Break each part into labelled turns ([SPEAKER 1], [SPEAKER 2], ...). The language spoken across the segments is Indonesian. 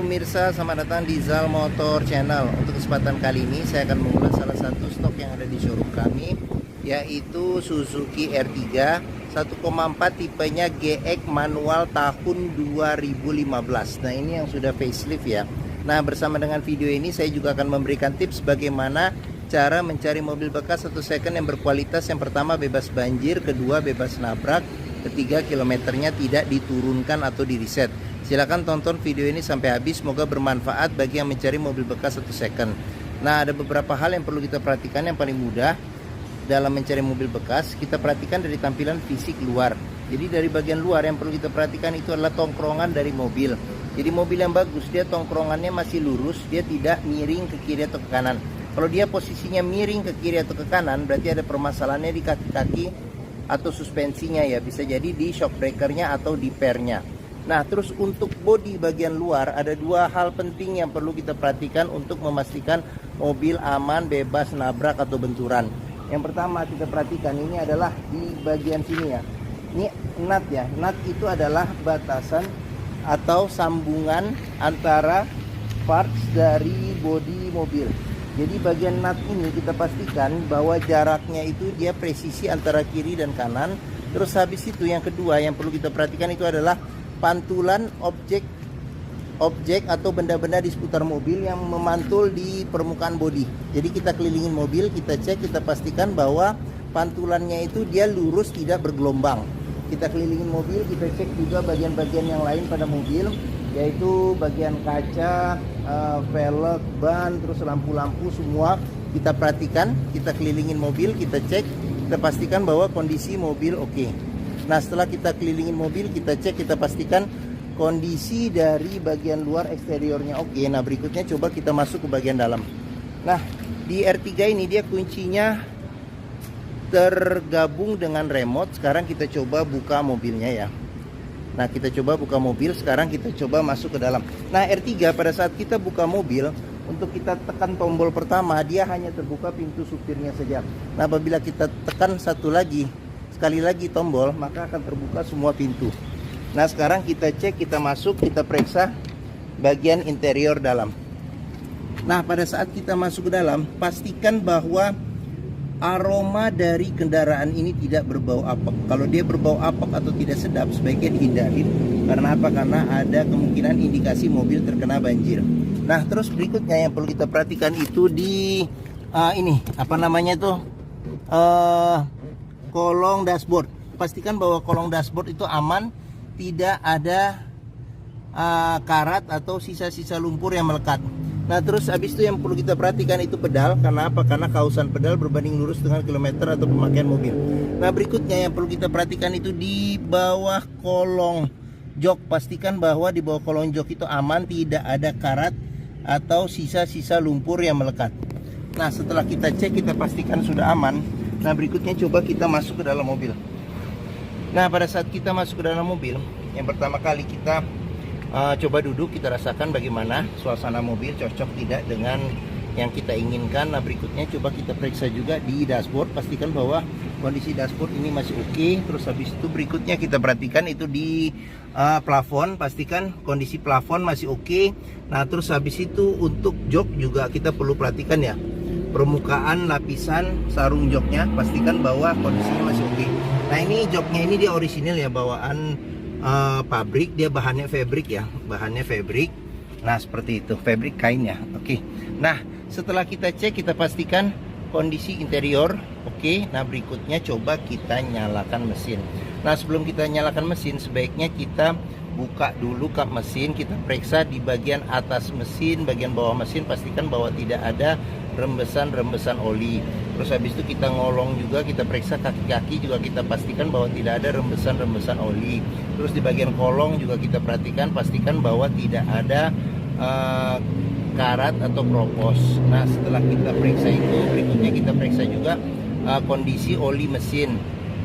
[SPEAKER 1] pemirsa, selamat datang di Zal Motor Channel. Untuk kesempatan kali ini saya akan mengulas salah satu stok yang ada di showroom kami, yaitu Suzuki R3 1,4 tipenya GX manual tahun 2015. Nah, ini yang sudah facelift ya. Nah, bersama dengan video ini saya juga akan memberikan tips bagaimana cara mencari mobil bekas 1 second yang berkualitas. Yang pertama, bebas banjir, kedua bebas nabrak, ketiga kilometernya tidak diturunkan atau di reset. Silahkan tonton video ini sampai habis, semoga bermanfaat bagi yang mencari mobil bekas 1 second. Nah, ada beberapa hal yang perlu kita perhatikan. Yang paling mudah dalam mencari mobil bekas, kita perhatikan dari tampilan fisik luar. Jadi dari bagian luar yang perlu kita perhatikan itu adalah tongkrongan dari mobil. Jadi mobil yang bagus, dia tongkrongannya masih lurus, dia tidak miring ke kiri atau ke kanan. Kalau dia posisinya miring ke kiri atau ke kanan, berarti ada permasalahannya di kaki-kaki atau suspensinya ya. Bisa jadi di shock breakernya atau di pernya. Nah, terus untuk bodi bagian luar ada dua hal penting yang perlu kita perhatikan untuk memastikan mobil aman, bebas nabrak atau benturan. Yang pertama kita perhatikan ini adalah di bagian sini ya. Ini nut ya. Nut itu adalah batasan atau sambungan antara parts dari bodi mobil. Jadi bagian nut ini kita pastikan bahwa jaraknya itu dia presisi antara kiri dan kanan. Terus habis itu yang kedua yang perlu kita perhatikan itu adalah pantulan objek atau benda-benda di seputar mobil yang memantul di permukaan bodi. Jadi kita kelilingin mobil, kita cek, kita pastikan bahwa pantulannya itu dia lurus, tidak bergelombang. Kita kelilingin mobil, kita cek juga bagian-bagian yang lain pada mobil, yaitu bagian kaca, velg, ban, terus lampu-lampu semua kita perhatikan. Kita kelilingin mobil, kita cek, kita pastikan bahwa kondisi mobil oke. Nah, setelah kita kelilingin mobil, kita cek, kita pastikan kondisi dari bagian luar eksteriornya oke. Nah, berikutnya coba kita masuk ke bagian dalam. Nah, di R3 ini dia kuncinya tergabung dengan remote. Sekarang kita coba buka mobilnya ya. Nah, kita coba buka mobil. Sekarang kita coba masuk ke dalam. Nah, R3 pada saat kita buka mobil, untuk kita tekan tombol pertama, dia hanya terbuka pintu supirnya saja. Nah, apabila kita tekan sekali lagi tombol, maka akan terbuka semua pintu. Nah, sekarang kita cek, kita masuk, kita periksa bagian interior dalam. Nah, pada saat kita masuk ke dalam, pastikan bahwa aroma dari kendaraan ini tidak berbau apek. Kalau dia berbau apek atau tidak sedap, sebaiknya dihindari. Karena apa? Karena ada kemungkinan indikasi mobil terkena banjir. Nah, terus berikutnya yang perlu kita perhatikan itu di ini apa namanya itu kolong dashboard. Pastikan bahwa kolong dashboard itu aman, tidak ada karat atau sisa-sisa lumpur yang melekat. Nah, terus habis itu yang perlu kita perhatikan itu pedal. Karena apa? Karena kausan pedal berbanding lurus dengan kilometer atau pemakaian mobil. Nah, berikutnya yang perlu kita perhatikan itu di bawah kolong jok. Pastikan bahwa di bawah kolong jok itu aman, tidak ada karat atau sisa-sisa lumpur yang melekat. Nah, setelah kita cek, kita pastikan sudah aman. Nah, berikutnya coba kita masuk ke dalam mobil. Nah, pada saat kita masuk ke dalam mobil, yang pertama kali kita coba duduk, kita rasakan bagaimana suasana mobil, cocok tidak dengan yang kita inginkan. Nah, berikutnya coba kita periksa juga di dashboard, pastikan bahwa kondisi dashboard ini masih oke. Terus habis itu berikutnya kita perhatikan itu di plafon, pastikan kondisi plafon masih oke. Nah, terus habis itu untuk jok juga kita perlu perhatikan ya, permukaan lapisan sarung joknya, pastikan bahwa kondisinya masih oke. Nah, ini joknya ini dia orisinil ya, bawaan pabrik, dia bahannya fabric ya, bahannya fabric. Nah, seperti itu, fabric kainnya. Oke. Nah, setelah kita cek, kita pastikan kondisi interior oke. Nah, berikutnya coba kita nyalakan mesin. Nah, sebelum kita nyalakan mesin, sebaiknya kita buka dulu kap mesin, kita periksa di bagian atas mesin, bagian bawah mesin, pastikan bahwa tidak ada rembesan-rembesan oli. Terus habis itu kita ngolong juga, kita periksa kaki-kaki juga, kita pastikan bahwa tidak ada rembesan-rembesan oli. Terus di bagian kolong juga kita perhatikan, pastikan bahwa tidak ada karat atau kropos. Nah, setelah kita periksa itu, berikutnya kita periksa juga kondisi oli mesin.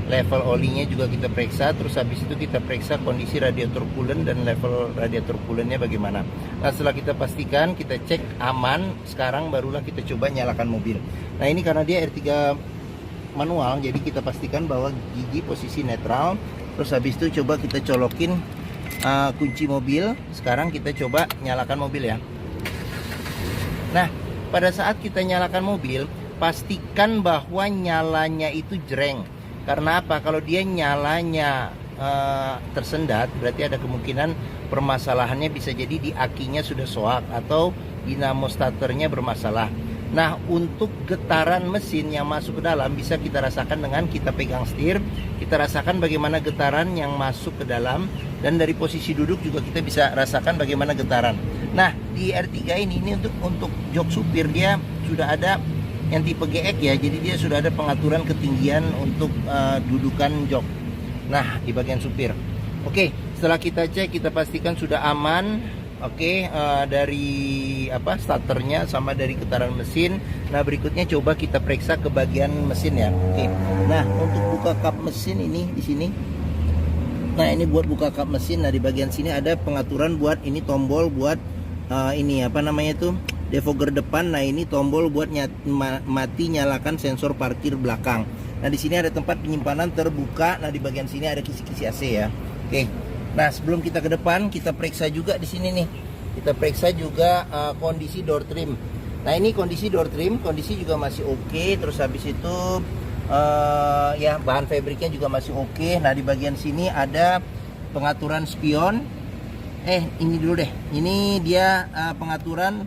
[SPEAKER 1] Level olinya juga kita periksa. Terus habis itu kita periksa kondisi radiator coolant dan level radiator coolantnya bagaimana. Nah, setelah kita pastikan, kita cek aman, sekarang barulah kita coba nyalakan mobil. Nah, ini karena dia R3 manual, jadi kita pastikan bahwa gigi posisi netral. Terus habis itu coba kita colokin kunci mobil. Sekarang kita coba nyalakan mobil ya. Nah, pada saat kita nyalakan mobil, pastikan bahwa nyalanya itu jreng. Karena apa? Kalau dia nyalanya tersendat, berarti ada kemungkinan permasalahannya bisa jadi di akinya sudah soak atau dinamo starternya bermasalah. Nah, untuk getaran mesin yang masuk ke dalam bisa kita rasakan dengan kita pegang setir. Kita rasakan bagaimana getaran yang masuk ke dalam, dan dari posisi duduk juga kita bisa rasakan bagaimana getaran. Nah, di R3 ini untuk jok supir dia sudah ada yang tipe GX ya. Jadi dia sudah ada pengaturan ketinggian untuk dudukan jok. Nah, di bagian supir. Oke, setelah kita cek, kita pastikan sudah aman. Oke, dari starternya sama dari getaran mesin. Nah, berikutnya coba kita periksa ke bagian mesin ya. Oke. Nah, untuk buka kap mesin ini di sini. Nah, ini buat buka kap mesin. Nah, di bagian sini ada pengaturan buat ini tombol buat ini defogger depan. Nah, ini tombol buat mati nyalakan sensor parkir belakang. Nah, di sini ada tempat penyimpanan terbuka. Nah, di bagian sini ada kisi-kisi AC ya. Oke. Nah, sebelum kita ke depan, kita periksa juga di sini nih. Kita periksa juga kondisi door trim. Nah, ini kondisi door trim, kondisi juga masih oke. Terus habis itu ya bahan fabriknya juga masih oke. Nah, di bagian sini ada pengaturan spion. Ini dulu deh. Ini dia pengaturan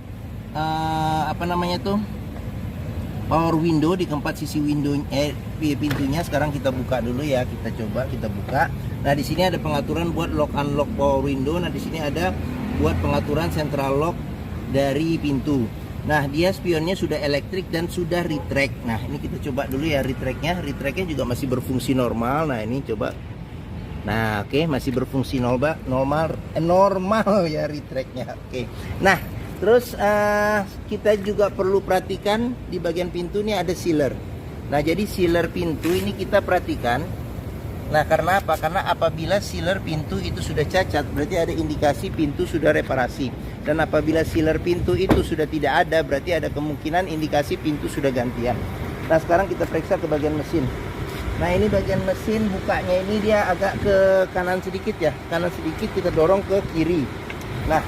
[SPEAKER 1] power window di keempat sisi pintunya. Sekarang kita buka dulu ya. Kita buka. Nah, di sini ada pengaturan buat lock unlock power window. Nah, di sini ada buat pengaturan central lock dari pintu. Nah, dia spionnya sudah elektrik dan sudah retract. Nah, ini kita coba dulu ya retractnya. Retractnya juga masih berfungsi normal. Nah, ini coba. Nah, oke, masih berfungsi normal ya retractnya. Oke. Nah, terus kita juga perlu perhatikan di bagian pintu ini ada sealer. Nah, jadi sealer pintu ini kita perhatikan. Nah, karena apa? Karena apabila sealer pintu itu sudah cacat, berarti ada indikasi pintu sudah reparasi. Dan apabila sealer pintu itu sudah tidak ada, berarti ada kemungkinan indikasi pintu sudah gantian. Nah, sekarang kita periksa ke bagian mesin. Nah, ini bagian mesin, bukanya ini dia agak ke kanan sedikit ya. Kanan sedikit, kita dorong ke kiri. Nah,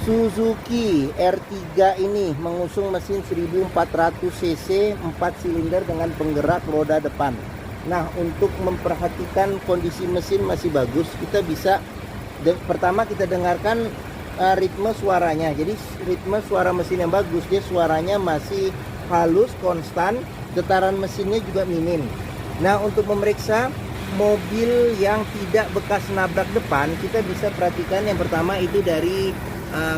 [SPEAKER 1] Suzuki R3 ini mengusung mesin 1400 cc 4 silinder dengan penggerak roda depan. Nah, untuk memperhatikan kondisi mesin masih bagus, kita bisa pertama kita dengarkan ritme suaranya. Jadi ritme suara mesin yang bagus, dia suaranya masih halus, konstan, getaran mesinnya juga minim. Nah, untuk memeriksa mobil yang tidak bekas nabrak depan, kita bisa perhatikan yang pertama itu dari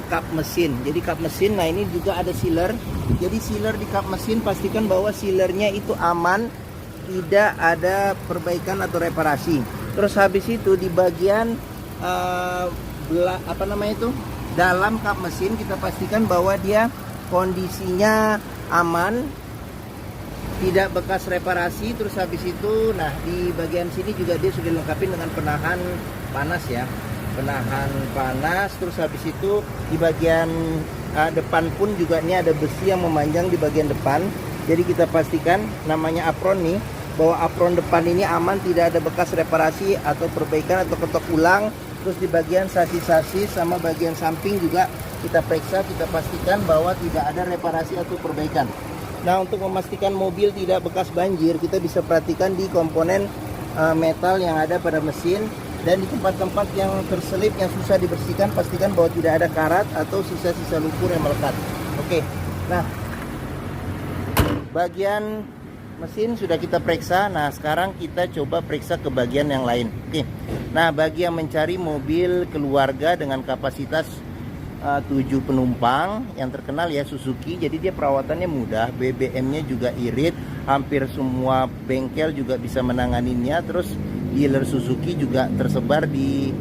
[SPEAKER 1] kap mesin. Jadi kap mesin, nah ini juga ada sealer. Jadi sealer di kap mesin, pastikan bahwa sealernya itu aman, tidak ada perbaikan atau reparasi. Terus habis itu di bagian dalam kap mesin, kita pastikan bahwa dia kondisinya aman, tidak bekas reparasi. Terus habis itu, nah di bagian sini juga dia sudah dilengkapi dengan penahan panas ya, penahan panas. Terus habis itu di bagian depan pun juga ini ada besi yang memanjang di bagian depan. Jadi kita pastikan namanya apron nih, bahwa apron depan ini aman, tidak ada bekas reparasi atau perbaikan atau ketok ulang. Terus di bagian sasis-sasis sama bagian samping juga kita periksa, kita pastikan bahwa tidak ada reparasi atau perbaikan. Nah, untuk memastikan mobil tidak bekas banjir, kita bisa perhatikan di komponen metal yang ada pada mesin, dan di tempat-tempat yang terselip yang susah dibersihkan, pastikan bahwa tidak ada karat atau sisa-sisa lumpur yang melekat. Oke. Nah, bagian mesin sudah kita periksa. Nah, sekarang kita coba periksa ke bagian yang lain. Oke. Nah, bagi yang mencari mobil keluarga dengan kapasitas 7 penumpang yang terkenal ya Suzuki, jadi dia perawatannya mudah, BBM-nya juga irit, hampir semua bengkel juga bisa menanganinya. Terus dealer Suzuki juga tersebar di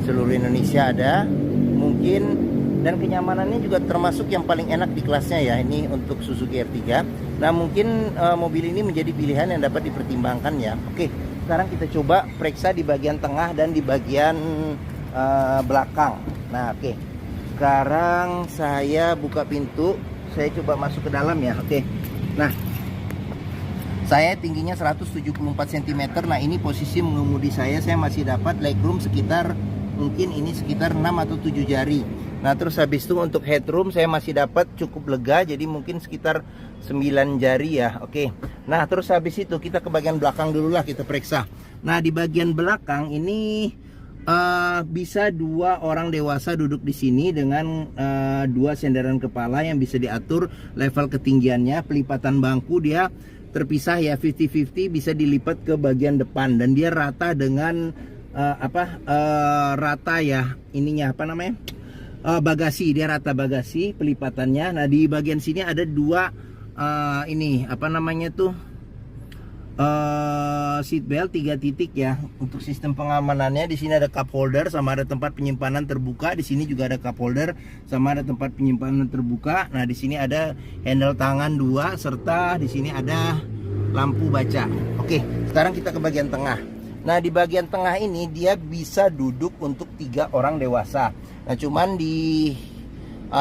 [SPEAKER 1] seluruh Indonesia ada mungkin, dan kenyamanannya juga termasuk yang paling enak di kelasnya ya, ini untuk Suzuki R3. Nah, mungkin mobil ini menjadi pilihan yang dapat dipertimbangkan ya. Oke, sekarang kita coba periksa di bagian tengah dan di bagian belakang. Nah, oke. Sekarang saya buka pintu, saya coba masuk ke dalam ya. Oke. Nah, Saya tingginya 174 cm. Nah ini posisi mengemudi saya masih dapat legroom sekitar mungkin ini sekitar 6 atau 7 jari. Nah terus habis itu untuk headroom saya masih dapat cukup lega, jadi mungkin sekitar 9 jari ya. Oke. Nah terus habis itu kita ke bagian belakang dulu lah, kita periksa. Nah di bagian belakang ini bisa 2 orang dewasa duduk di sini dengan 2 senderan kepala yang bisa diatur level ketinggiannya. Pelipatan bangku dia terpisah ya, 50-50, bisa dilipat ke bagian depan dan dia rata dengan rata ya ininya apa namanya, bagasi, dia rata bagasi pelipatannya. Nah di bagian sini ada 2 ini apa namanya tuh seat belt 3 titik ya untuk sistem pengamanannya. Di sini ada cup holder sama ada tempat penyimpanan terbuka. Di sini juga ada cup holder sama ada tempat penyimpanan terbuka. Nah di sini ada handle tangan 2 serta di sini ada lampu baca. Oke, sekarang kita ke bagian tengah. Nah di bagian tengah ini dia bisa duduk untuk 3 orang dewasa. Nah cuman di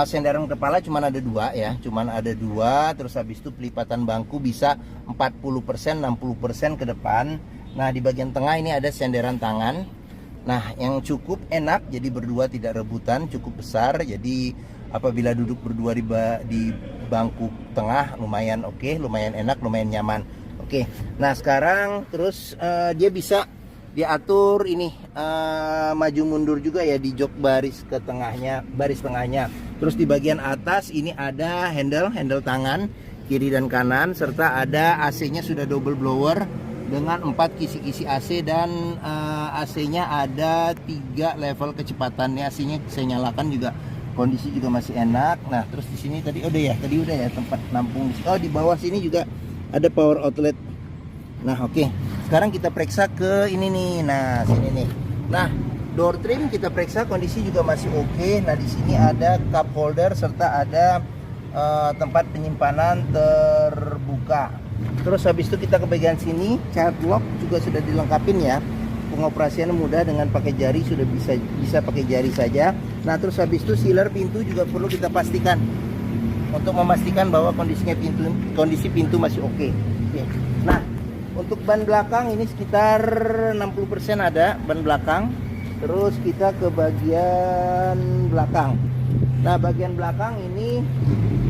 [SPEAKER 1] senderan kepala cuman ada 2 ya, cuman ada 2. Terus habis itu pelipatan bangku bisa 40%, 60% ke depan. Nah di bagian tengah ini ada senderan tangan. Nah yang cukup enak, jadi berdua tidak rebutan, cukup besar. Jadi apabila duduk berdua di bangku tengah lumayan oke, lumayan enak, lumayan nyaman. Oke, nah sekarang terus dia bisa diatur ini maju mundur juga ya di jok baris ke tengahnya, baris tengahnya. Terus di bagian atas ini ada handle tangan kiri dan kanan serta ada AC-nya sudah double blower dengan 4 kisi-kisi AC dan AC-nya ada 3 level kecepatannya. AC-nya saya nyalakan juga, kondisi juga masih enak. Nah, terus di sini tadi udah ya tempat nampung. Oh, di bawah sini juga ada power outlet. Nah, oke. Sekarang kita periksa ke ini nih. Nah, sini nih. Nah, door trim kita periksa, kondisi juga masih oke. Nah, di sini ada cup holder serta ada tempat penyimpanan terbuka. Terus habis itu kita ke bagian sini, child lock juga sudah dilengkapin ya. Pengoperasiannya mudah dengan pakai jari, sudah bisa pakai jari saja. Nah, terus habis itu sealer pintu juga perlu kita pastikan untuk memastikan bahwa kondisi pintu masih oke. Oke. Nah, untuk ban belakang ini sekitar 60% ada ban belakang. Terus kita ke bagian belakang. Nah, bagian belakang ini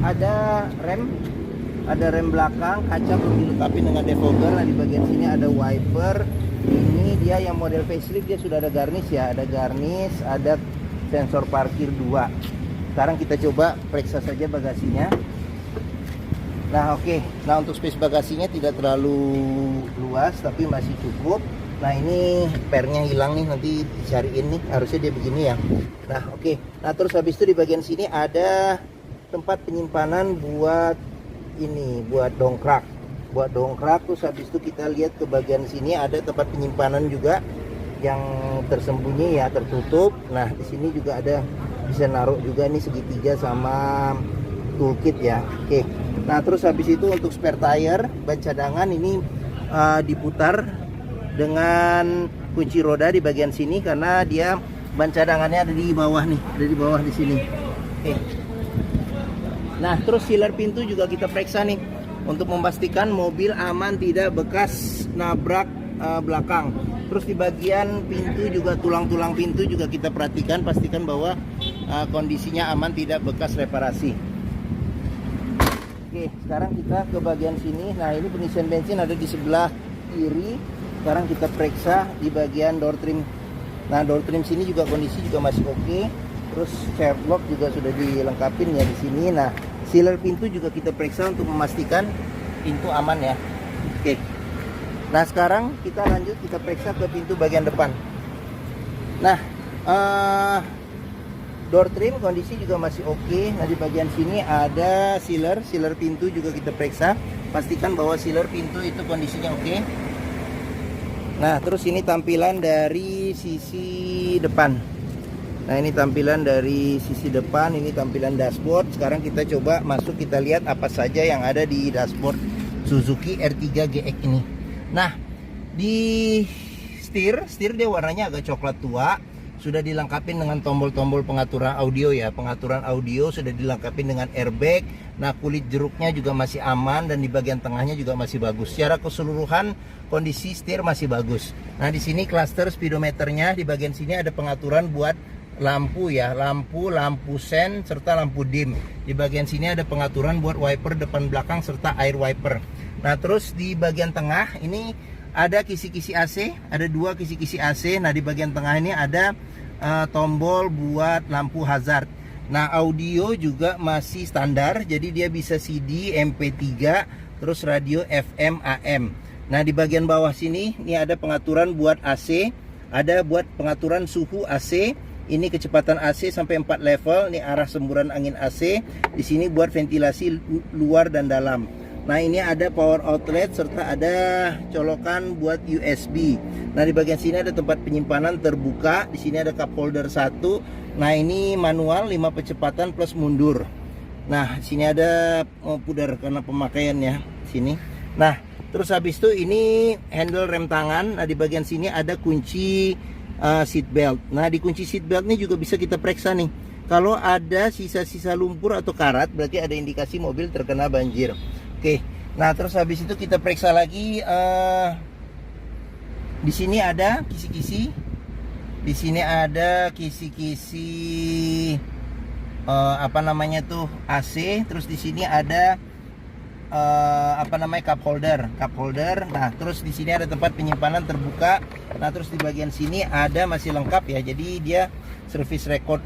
[SPEAKER 1] ada rem belakang, kaca belum dilengkapi dengan defogger. Nah, di bagian sini ada wiper. Ini dia yang model facelift, dia sudah ada garnish ya, ada garnish, ada sensor parkir 2. Sekarang kita coba periksa saja bagasinya. Nah oke, nah untuk space bagasinya tidak terlalu luas tapi masih cukup. Nah ini pernya hilang nih, nanti dicariin nih, harusnya dia begini ya. Nah oke, nah terus habis itu di bagian sini ada tempat penyimpanan buat ini, buat dongkrak. Terus habis itu kita lihat ke bagian sini ada tempat penyimpanan juga yang tersembunyi ya, tertutup. Nah di sini juga ada, bisa naruh juga nih segitiga sama toolkit ya. Oke. Nah terus habis itu untuk spare tire ban cadangan ini diputar dengan kunci roda di bagian sini karena dia ban cadangannya ada di bawah nih, ada di bawah di sini. Oke. Nah terus sealer pintu juga kita periksa nih untuk memastikan mobil aman tidak bekas nabrak belakang. Terus di bagian pintu juga, tulang-tulang pintu juga kita perhatikan, pastikan bahwa kondisinya aman, tidak bekas reparasi. Oke, sekarang kita ke bagian sini. Nah ini pengisian bensin ada di sebelah kiri. Sekarang kita periksa di bagian door trim. Nah door trim sini juga kondisi juga masih oke. Terus child lock juga sudah dilengkapin ya di sini. Nah sealer pintu juga kita periksa untuk memastikan pintu aman ya. Oke. Nah sekarang kita lanjut, kita periksa ke pintu bagian depan. Nah door trim kondisi juga masih oke. Nah di bagian sini ada sealer pintu juga kita periksa, pastikan bahwa sealer pintu itu kondisinya oke. Nah terus ini tampilan dari sisi depan. Nah ini tampilan dari sisi depan, ini tampilan dashboard. Sekarang kita coba masuk, kita lihat apa saja yang ada di dashboard Suzuki R3 GX ini. Nah di setir dia warnanya agak coklat tua. sudah dilengkapi dengan tombol-tombol pengaturan audio ya. Pengaturan audio sudah dilengkapi dengan airbag. Nah, kulit jeruknya juga masih aman dan di bagian tengahnya juga masih bagus. Secara keseluruhan kondisi setir masih bagus. Nah, di sini cluster speedometernya, di bagian sini ada pengaturan buat lampu ya, lampu sen serta lampu dim. Di bagian sini ada pengaturan buat wiper depan belakang serta air wiper. Nah, terus di bagian tengah ini ada kisi-kisi AC, ada 2 kisi-kisi AC. Nah, di bagian tengah ini ada tombol buat lampu hazard. Nah, audio juga masih standar, jadi dia bisa CD, MP3, terus radio FM, AM. Nah, di bagian bawah sini ini ada pengaturan buat AC, ada buat pengaturan suhu AC. Ini kecepatan AC sampai 4 level, ini arah semburan angin AC. Di sini buat ventilasi luar dan dalam. Nah, ini ada power outlet serta ada colokan buat USB. Nah, di bagian sini ada tempat penyimpanan terbuka. Di sini ada cup holder 1. Nah, ini manual 5 kecepatan plus mundur. Nah, di sini ada pudar karena pemakaiannya sini. Nah, terus habis itu ini handle rem tangan. Nah, di bagian sini ada kunci seat belt. Nah, di kunci seat belt ini juga bisa kita periksa nih. Kalau ada sisa-sisa lumpur atau karat, berarti ada indikasi mobil terkena banjir. Oke, nah terus habis itu kita periksa lagi. Di sini ada kisi-kisi, di sini ada kisi-kisi apa namanya tuh AC. Terus di sini ada apa namanya cup holder. Nah, terus di sini ada tempat penyimpanan terbuka. Nah, terus di bagian sini ada masih lengkap ya. Jadi dia service record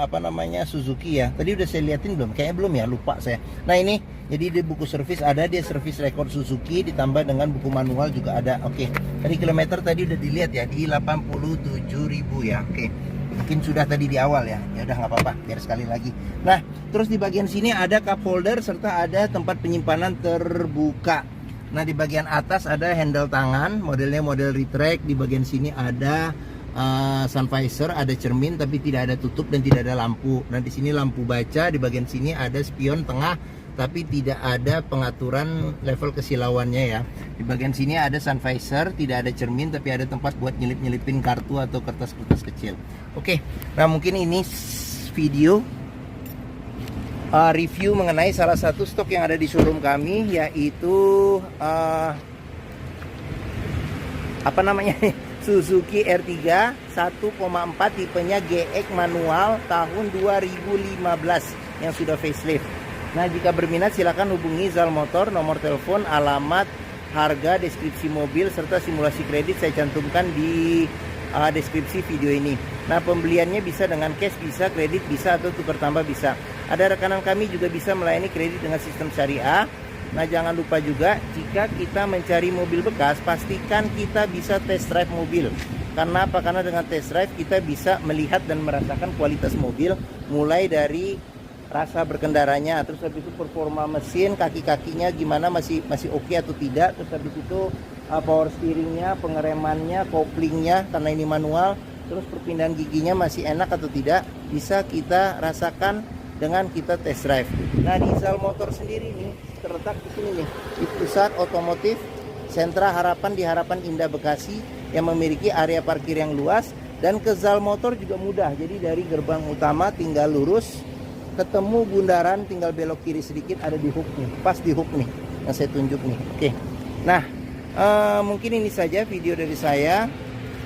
[SPEAKER 1] apa namanya Suzuki ya. Tadi udah saya liatin belum? Kayaknya belum ya, lupa saya. Nah, ini jadi di buku service ada, dia service record Suzuki ditambah dengan buku manual juga ada. Oke. Tadi kilometer tadi udah dilihat ya di 87.000 ya. Oke. Mungkin sudah tadi di awal ya. Ya udah nggak apa-apa, biar sekali lagi. Nah, terus di bagian sini ada cup holder serta ada tempat penyimpanan terbuka. Nah, di bagian atas ada handle tangan, modelnya model retract. Di bagian sini ada sun visor, ada cermin tapi tidak ada tutup dan tidak ada lampu. Nah, di sini lampu baca. Di bagian sini ada spion tengah tapi tidak ada pengaturan level kesilauannya ya. Di bagian sini ada sun visor, tidak ada cermin tapi ada tempat buat nyelip-nyelipin kartu atau kertas-kertas kecil. Oke, nah mungkin ini video review mengenai salah satu stok yang ada di showroom kami, yaitu apa namanya Suzuki R3 1,4 tipenya GX manual tahun 2015 yang sudah facelift. Nah, jika berminat silakan hubungi Zal Motor. Nomor telepon, alamat, harga, deskripsi mobil serta simulasi kredit saya cantumkan di deskripsi video ini. Nah, pembeliannya bisa dengan cash, bisa kredit, bisa atau tukar tambah bisa. Ada rekanan kami juga bisa melayani kredit dengan sistem syariah. Nah, jangan lupa juga jika kita mencari mobil bekas, pastikan kita bisa test drive mobil. Karena apa? Karena dengan test drive kita bisa melihat dan merasakan kualitas mobil, mulai dari rasa berkendaranya, terus habis itu performa mesin, kaki-kakinya gimana, masih oke atau tidak. Terus habis itu power steeringnya, pengeremannya, koplingnya karena ini manual, terus perpindahan giginya masih enak atau tidak, bisa kita rasakan dengan kita test drive. Nah, di Zal Motor sendiri nih terletak di sini nih, di pusat otomotif Sentra Harapan di Harapan Indah Bekasi yang memiliki area parkir yang luas. Dan ke Zal Motor juga mudah, jadi dari gerbang utama tinggal lurus, ketemu bundaran tinggal belok kiri sedikit, ada di hook nih, pas di hook nih yang saya tunjuk nih. Oke, nah mungkin ini saja video dari saya.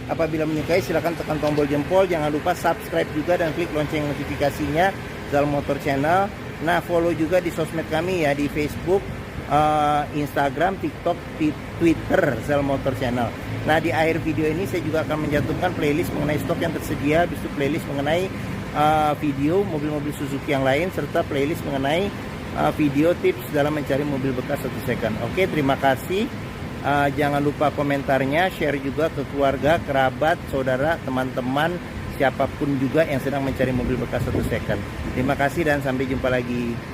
[SPEAKER 1] Apabila menyukai silahkan tekan tombol jempol, jangan lupa subscribe juga dan klik lonceng notifikasinya Zal Motor Channel. Nah, follow juga di sosmed kami ya, di Facebook, Instagram, TikTok, Twitter Zal Motor Channel. Nah, di akhir video ini saya juga akan mencantumkan playlist mengenai stok yang tersedia, habis itu playlist mengenai video mobil-mobil Suzuki yang lain, serta playlist mengenai video tips dalam mencari mobil bekas 1 second. Oke, terima kasih. Jangan lupa komentarnya, share juga ke keluarga, kerabat, saudara, teman-teman, siapapun juga yang sedang mencari mobil bekas 1 second. Terima kasih dan sampai jumpa lagi.